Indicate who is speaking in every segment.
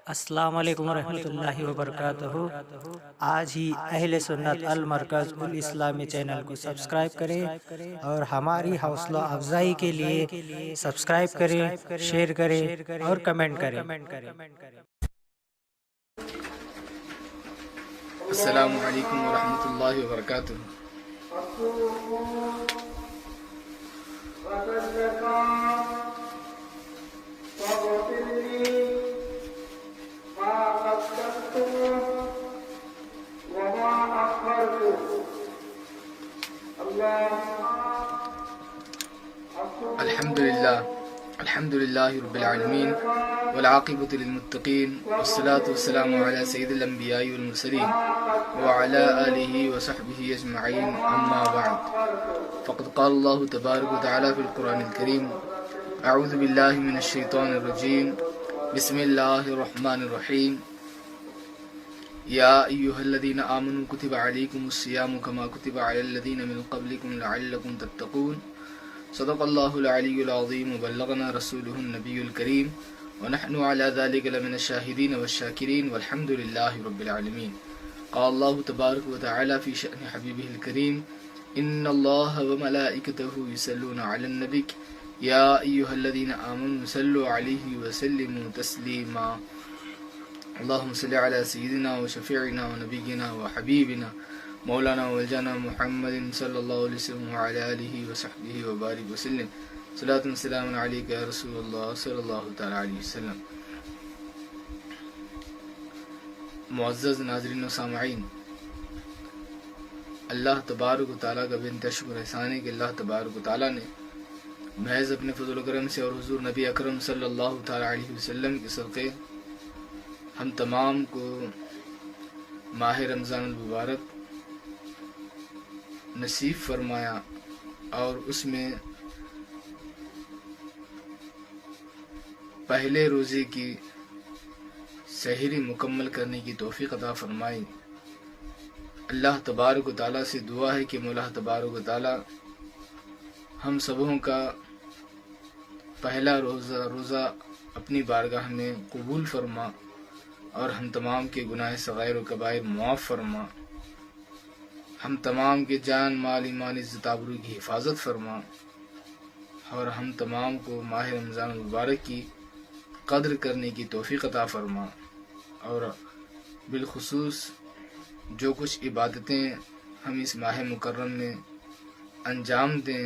Speaker 1: السلام علیکم ورحمۃ اللہ وبرکاتہ۔ آج ہی اہل سنت المرکز الاسلامی چینل کو سبسکرائب کریں اور ہماری حوصلہ افزائی کے لیے سبسکرائب کریں، شیئر کریں اور کمنٹ کریں۔
Speaker 2: السلام علیکم ورحمۃ اللہ وبرکاتہ۔ الحمد للہ رب العالمین والعاقبۃ للمتقین والصلاة والسلام علی سید الانبیاء والمرسلین وعلی آلہ وصحبہ اجمعین، اما بعد فقد قال اللہ تبارک وتعالی فی القرآن الکریم: اعوذ باللہ من الشیطان الرجیم، بسم اللہ الرحمن الرحیم۔ یا ایہا الذین آمنوا کتب علیکم الصیام کما کتب علی الذین من قبلکم لعلکم تتقون۔ صدق اللہ العلی العظیم وبلغنا رسولہ النبی الکریم ونحن علی ذلک لمن الشاہدین والشاکرین والحمد للہ رب العالمین۔ قال اللہ تبارک وتعالی فی شأن حبیبہ الکریم: ان اللہ وملائکتہ یصلون علی النبی یا ایہا الذین آمنوا صلوا علیہ وسلموا تسلیما۔ اللہم صل علی سیدنا وشفیعنا ونبینا وحبیبنا مولانا ولجانا محمد صلی اللہ علیہ وسلم وعلی آلہ وصحبہ وبارک وسلم۔ صلاۃ و سلام علیک یا رسول اللہ صلی اللہ تعالی علیہ وسلم۔ معزز ناظرین و سامعین، اللہ تبارک و تعالیٰ کا بے انتہا شکر احسان ہے کہ اللہ تبارک و تعالیٰ نے محض اپنے فضل و کرم سے اور حضور نبی اکرم صلی اللہ تعالی علیہ وسلم کے صدقے ہم تمام کو ماہ رمضان المبارک نصیب فرمایا اور اس میں پہلے روزے کی سحری مکمل کرنے کی توفیق عطا فرمائی۔ اللہ تبارک و تعالیٰ سے دعا ہے کہ مولا تبارک و تعالیٰ ہم سبوں کا پہلا روزہ اپنی بارگاہ میں قبول فرما اور ہم تمام کے گناہ صغائر و کبائر معاف فرما، ہم تمام کے جان مال ایمان عزت آبرو کی حفاظت فرما اور ہم تمام کو ماہ رمضان المبارک کی قدر کرنے کی توفیق عطا فرما، اور بالخصوص جو کچھ عبادتیں ہم اس ماہ مکرم میں انجام دیں،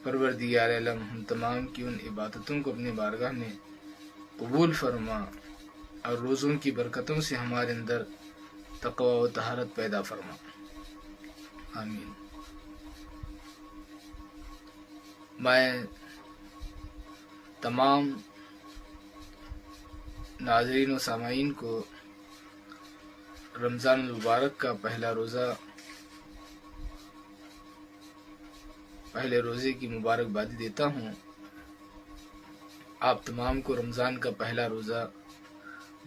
Speaker 2: پروردگار عالم ہم تمام کی ان عبادتوں کو اپنی بارگاہ میں قبول فرما اور روزوں کی برکتوں سے ہمارے اندر تقوی و طہارت پیدا فرما، آمین۔ میں تمام ناظرین و سامعین کو رمضان المبارک کا پہلے روزے کی مبارکبادی دیتا ہوں۔ آپ تمام کو رمضان کا پہلا روزہ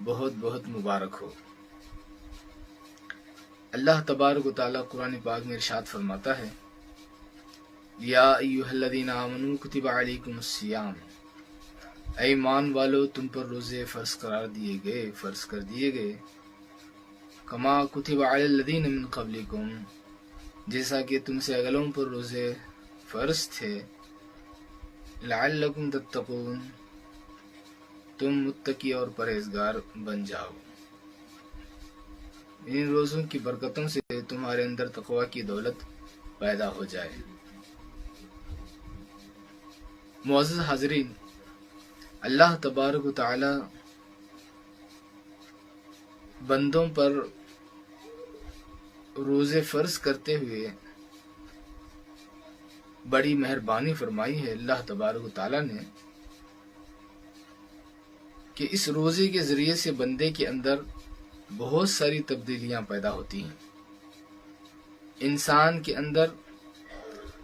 Speaker 2: بہت بہت مبارک ہو۔ اللہ تبارک و تعالیٰ قرآن پاک میں ارشاد فرماتا ہے: یا ایہا الذین آمنوا کتب علیکم الصیام، اے ایمان والو تم پر روزے فرض کر دیے گئے، کما کتب علی الذین من قبلکم، جیسا کہ تم سے اگلوں پر روزے فرض تھے، لعلکم تتقون، تم متقی اور پرہیزگار بن جاؤ۔ ان روزوں کی برکتوں سے تمہارے اندر تقوی کی دولت پیدا ہو جائے۔ معزز حاضرین، اللہ تبارک و تعالی بندوں پر روزے فرض کرتے ہوئے بڑی مہربانی فرمائی ہے اللہ تبارک و تعالی نے کہ اس روزے کے ذریعے سے بندے کے اندر بہت ساری تبدیلیاں پیدا ہوتی ہیں۔ انسان کے اندر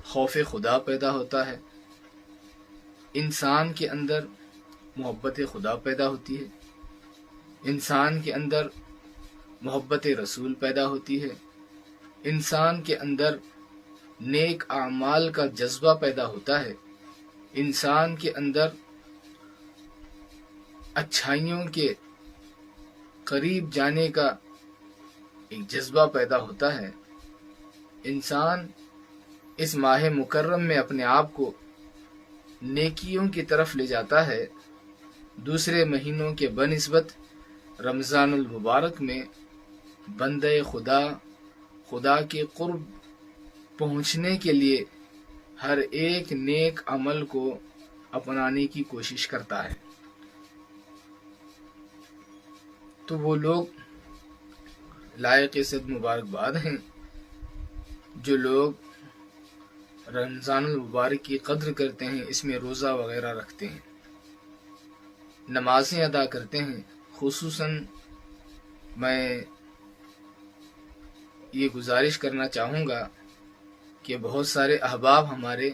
Speaker 2: خوف خدا پیدا ہوتا ہے، انسان کے اندر محبت خدا پیدا ہوتی ہے، انسان کے اندر محبت رسول پیدا ہوتی ہے، انسان کے اندر نیک اعمال کا جذبہ پیدا ہوتا ہے، انسان کے اندر اچھائیوں کے قریب جانے کا ایک جذبہ پیدا ہوتا ہے، انسان اس ماہ مکرم میں اپنے آپ کو نیکیوں کی طرف لے جاتا ہے، دوسرے مہینوں کے بنسبت رمضان المبارک میں بندہ خدا کے قرب پہنچنے کے لیے ہر ایک نیک عمل کو اپنانے کی کوشش کرتا ہے۔ تو وہ لوگ لائق صد مبارکباد ہیں جو لوگ رمضان المبارک کی قدر کرتے ہیں، اس میں روزہ وغیرہ رکھتے ہیں، نمازیں ادا کرتے ہیں۔ خصوصاً میں یہ گزارش کرنا چاہوں گا کہ بہت سارے احباب ہمارے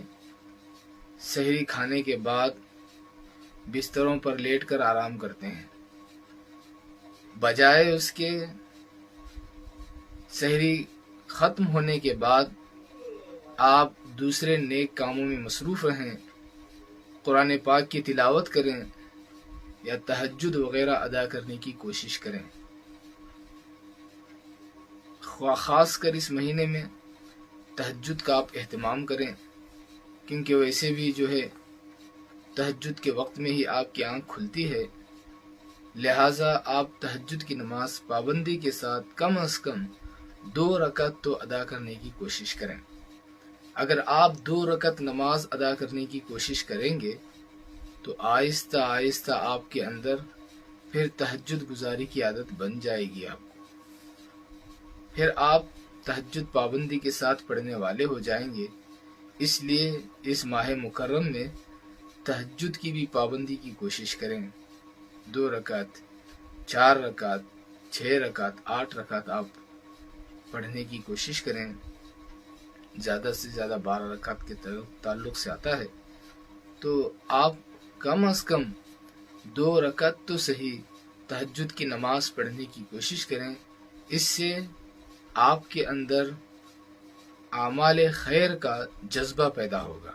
Speaker 2: سحری کھانے کے بعد بستروں پر لیٹ کر آرام کرتے ہیں، بجائے اس کے سحری ختم ہونے کے بعد آپ دوسرے نیک کاموں میں مصروف رہیں، قرآن پاک کی تلاوت کریں یا تہجد وغیرہ ادا کرنے کی کوشش کریں۔ خاص کر اس مہینے میں تہجد کا آپ اہتمام کریں، کیونکہ ویسے بھی جو ہے تہجد کے وقت میں ہی آپ کی آنکھ کھلتی ہے، لہٰذا آپ تہجد کی نماز پابندی کے ساتھ کم از کم 2 رکعت تو ادا کرنے کی کوشش کریں۔ اگر آپ 2 رکعت نماز ادا کرنے کی کوشش کریں گے تو آہستہ آہستہ آپ کے اندر پھر تہجد گزاری کی عادت بن جائے گی، آپ کو پھر آپ تہجد پابندی کے ساتھ پڑھنے والے ہو جائیں گے۔ اس لیے اس ماہ مکرم میں تہجد کی بھی پابندی کی کوشش کریں، 2 رکعت، 4 رکعت، 6 رکعت، 8 رکعت آپ پڑھنے کی کوشش کریں۔ زیادہ سے زیادہ 12 رکعت کے تعلق سے آتا ہے، تو آپ کم از کم 2 رکعت تو صحیح تہجد کی نماز پڑھنے کی کوشش کریں۔ اس سے آپ کے اندر اعمال خیر کا جذبہ پیدا ہوگا۔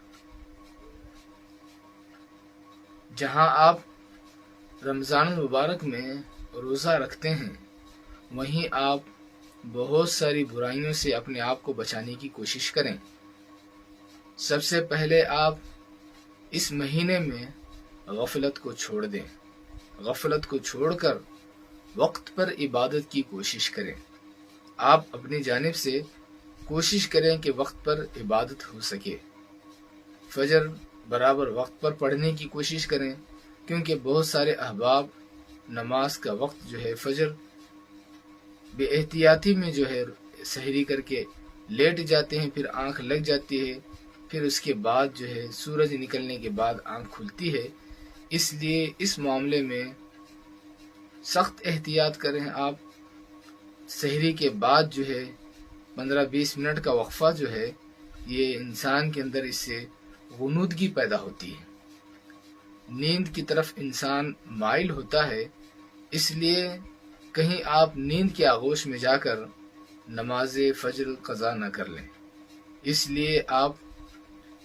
Speaker 2: جہاں آپ رمضان المبارک میں روزہ رکھتے ہیں، وہیں آپ بہت ساری برائیوں سے اپنے آپ کو بچانے کی کوشش کریں۔ سب سے پہلے آپ اس مہینے میں غفلت کو چھوڑ دیں، غفلت کو چھوڑ کر وقت پر عبادت کی کوشش کریں۔ آپ اپنی جانب سے کوشش کریں کہ وقت پر عبادت ہو سکے، فجر برابر وقت پر پڑھنے کی کوشش کریں، کیونکہ بہت سارے احباب نماز کا وقت جو ہے فجر بے احتیاطی میں جو ہے سحری کر کے لیٹ جاتے ہیں، پھر آنکھ لگ جاتی ہے، پھر اس کے بعد جو ہے سورج نکلنے کے بعد آنکھ کھلتی ہے۔ اس لیے اس معاملے میں سخت احتیاط کریں۔ آپ سحری کے بعد جو ہے 15-20 منٹ کا وقفہ جو ہے، یہ انسان کے اندر اس سے غنودگی پیدا ہوتی ہے، نیند کی طرف انسان مائل ہوتا ہے۔ اس لیے کہیں آپ نیند کے آغوش میں جا کر نماز فجر قضا نہ کر لیں، اس لیے آپ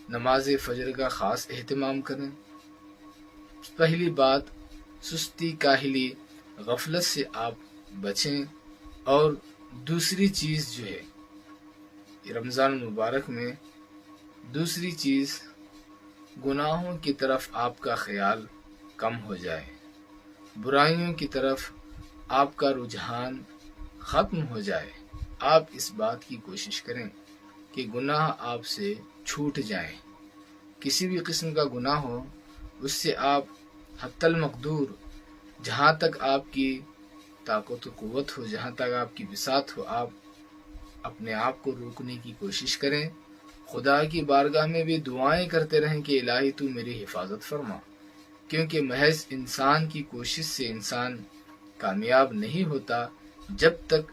Speaker 2: نماز فجر کا خاص اہتمام کریں۔ پہلی بات، سستی، کاہلی، غفلت سے آپ بچیں، اور دوسری چیز جو ہے رمضان المبارک میں دوسری چیز، گناہوں کی طرف آپ کا خیال کم ہو جائے، برائیوں کی طرف آپ کا رجحان ختم ہو جائے۔ آپ اس بات کی کوشش کریں کہ گناہ آپ سے چھوٹ جائیں، کسی بھی قسم کا گناہ ہو اس سے آپ حتی المقدور، جہاں تک آپ کی طاقت و قوت ہو، جہاں تک آپ کی بساط ہو، آپ اپنے آپ کو روکنے کی کوشش کریں۔ خدا کی بارگاہ میں بھی دعائیں کرتے رہیں کہ الہی تو میری حفاظت فرما، کیونکہ محض انسان کی کوشش سے انسان کامیاب نہیں ہوتا جب تک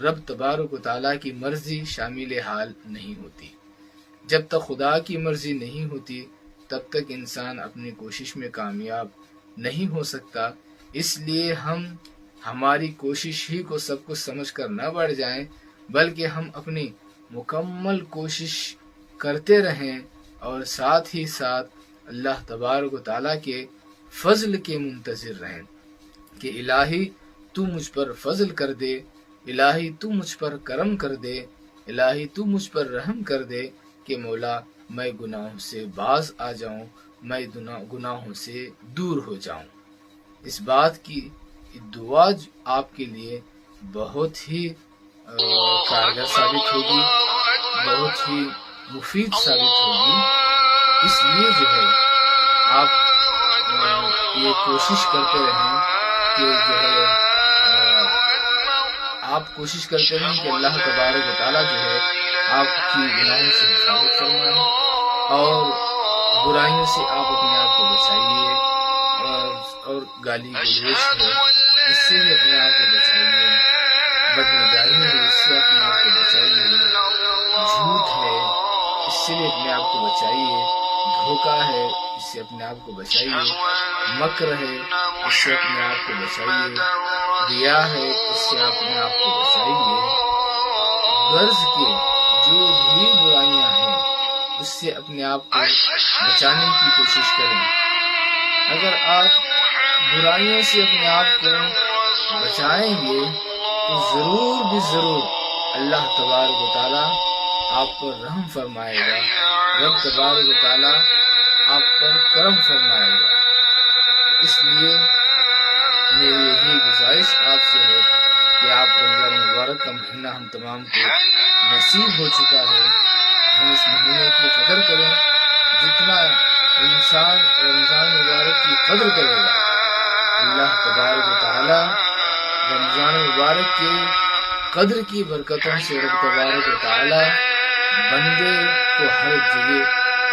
Speaker 2: رب تبارک و تعالیٰ کی مرضی شامل حال نہیں ہوتی۔ جب تک خدا کی مرضی نہیں ہوتی تب تک انسان اپنی کوشش میں کامیاب نہیں ہو سکتا۔ اس لیے ہم ہماری کوشش ہی کو سب کچھ سمجھ کر نہ بڑھ جائیں، بلکہ ہم اپنی مکمل کوشش کرتے رہیں اور ساتھ ہی ساتھ اللہ تبارک و تعالیٰ کے فضل کے منتظر رہیں کہ الہی تو مجھ پر فضل کر دے، الہی تو مجھ پر کرم کر دے، الہی تو مجھ پر رحم کر دے کہ مولا میں گناہوں سے باز آ جاؤں، میں گناہوں سے دور ہو جاؤں۔ اس بات کی دعا آپ کے لیے بہت ہی کارگر ثابت ہوگی، بہت ہی مفید ثابت ہوگی۔ اس لیے جو ہے آپ یہ کوشش کرتے رہیں کہ جو ہے آپ کوشش کرتے رہیں کہ اللہ تبارک و تعالیٰ جو ہے آپ کی گناہوں سے حفاظت فرمائے اور برائیوں سے آپ اپنے آپ کو بچائیے، اور گالی گلوچ ہے اس سے بھی اپنے آپ کو بچائیے، بدنگاہی ہے اس سے اپنے آپ کو بچائیے، جھوٹ ہے اس سے بھی اپنے آپ کو بچائیے، دھوکہ ہے اس سے اپنے آپ کو بچائیے، مکر ہے اس سے اپنے آپ کو بچائیے، ریا ہے اس سے اپنے آپ کو بچائیے۔ غرض کے جو بھی برائیاں ہیں اس سے اپنے آپ کو بچانے کی کوشش کریں۔ اگر آپ برائیوں سے اپنے آپ کو بچائیں گے تو ضرور بھی ضرور اللہ تبارک و تعالیٰ آپ پر رحم فرمائے گا، رب تبارک و تعالیٰ آپ پر کرم فرمائے گا۔ اس لیے میری یہی گزارش آپ سے ہے کہ آپ رمضان مبارک کا مہینہ ہم تمام کو نصیب ہو چکا ہے، ہم اس مہینے کی قدر کریں۔ جتنا انسان رمضان مبارک کی قدر کرے گا اللہ تبارک و تعالی رمضان مبارک کے قدر کی برکتوں سے رب تبارک و تعالی بندے کو ہر جگہ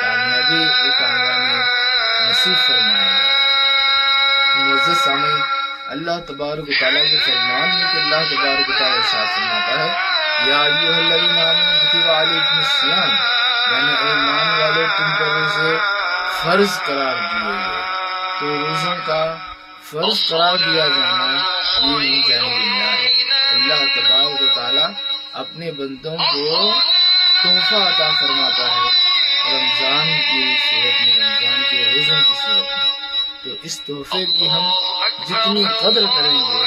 Speaker 2: کامیابی و کامیابی نصیب فرمائے گا۔ معزز سامعین، اللہ تبارک و تعالیٰ کے فرمان میں کہ اللہ تبارک و تعالیٰ ارشاد فرماتا ہے یا ایھا الذین آمنوا کتب علیکم الصیام، یعنی اے ایمان والو تم پر روزے فرض قرار دیے گئے۔ تو روزوں کا فرض قرار دیا جانا یہ من جانب اللہ ہے۔ اللہ تبارک و تعالیٰ اپنے بندوں کو تحفہ عطا فرماتا ہے رمضان کی صورت میں، رمضان کے روزوں کی صورت میں۔ تو اس تحفے کی ہم جتنی قدر کریں گے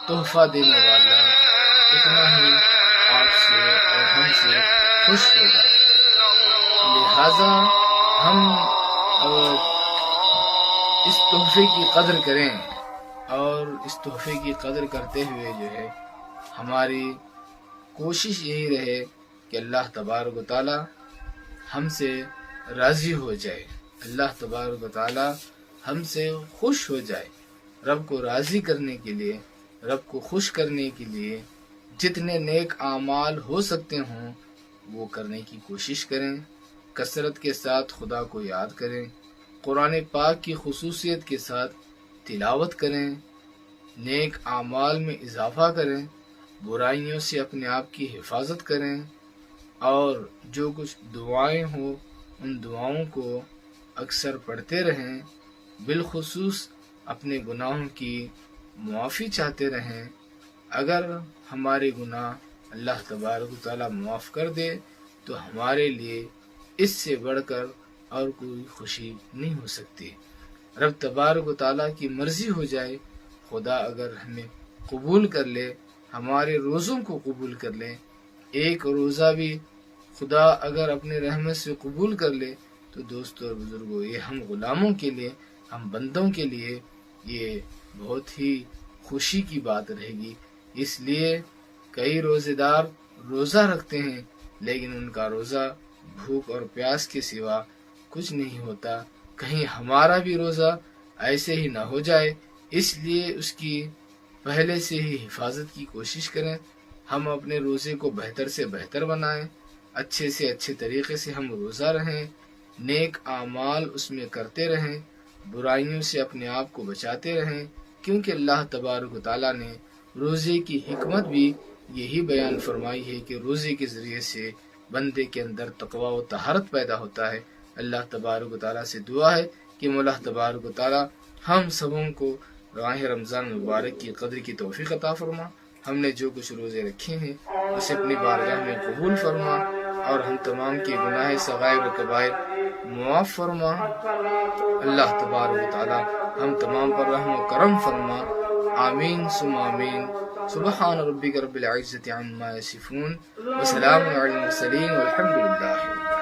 Speaker 2: تحفہ دینے والا اتنا ہی آپ سے اور ہم سے خوش ہوگا۔ لہذا ہم اس تحفے کی قدر کریں، اور اس تحفے کی قدر کرتے ہوئے جو ہے ہماری کوشش یہی رہے کہ اللہ تبارک و تعالی ہم سے راضی ہو جائے، اللہ تبارک و تعالی ہم سے خوش ہو جائے۔ رب کو راضی کرنے کے لیے، رب کو خوش کرنے کے لیے جتنے نیک اعمال ہو سکتے ہوں وہ کرنے کی کوشش کریں، کثرت کے ساتھ خدا کو یاد کریں، قرآن پاک کی خصوصیت کے ساتھ تلاوت کریں، نیک اعمال میں اضافہ کریں، برائیوں سے اپنے آپ کی حفاظت کریں، اور جو کچھ دعائیں ہوں ان دعاؤں کو اکثر پڑھتے رہیں، بالخصوص اپنے گناہوں کی معافی چاہتے رہیں۔ اگر ہمارے گناہ اللہ تبارک و تعالیٰ معاف کر دے تو ہمارے لیے اس سے بڑھ کر اور کوئی خوشی نہیں ہو سکتی۔ رب تبارک و تعالیٰ کی مرضی ہو جائے، خدا اگر ہمیں قبول کر لے، ہمارے روزوں کو قبول کر لے، ایک روزہ بھی خدا اگر اپنے رحمت سے قبول کر لے تو دوستو اور بزرگوں یہ ہم غلاموں کے لیے، ہم بندوں کے لیے یہ بہت ہی خوشی کی بات رہے گی۔ اس لیے کئی روزے دار روزہ رکھتے ہیں لیکن ان کا روزہ بھوک اور پیاس کے سوا کچھ نہیں ہوتا۔ کہیں ہمارا بھی روزہ ایسے ہی نہ ہو جائے، اس لیے اس کی پہلے سے ہی حفاظت کی کوشش کریں۔ ہم اپنے روزے کو بہتر سے بہتر بنائیں، اچھے سے اچھے طریقے سے ہم روزہ رہیں، نیک اعمال اس میں کرتے رہیں، برائیوں سے اپنے آپ کو بچاتے رہیں، کیونکہ اللہ تبارک و تعالیٰ نے روزے کی حکمت بھی یہی بیان فرمائی ہے کہ روزے کے ذریعے سے بندے کے اندر تقوی و طہارت پیدا ہوتا ہے۔ اللہ تبارک و تعالیٰ سے دعا ہے کہ مولا تبارک و تعالیٰ ہم سبوں کو ماہ رمضان مبارک کی قدر کی توفیق عطا فرما، ہم نے جو کچھ روزے رکھے ہیں اسے اپنی بارگاہ میں قبول فرما، اور ہم تمام کے گناہ صغائر و کبائر معاف فرما۔ اللہ تبارک و تعالیٰ ہم تمام پر رحم و کرم فرما۔ آمین ثم آمین. سبحان ربک رب العزة عما یصفون وسلام علی المرسلین والحمد للہ.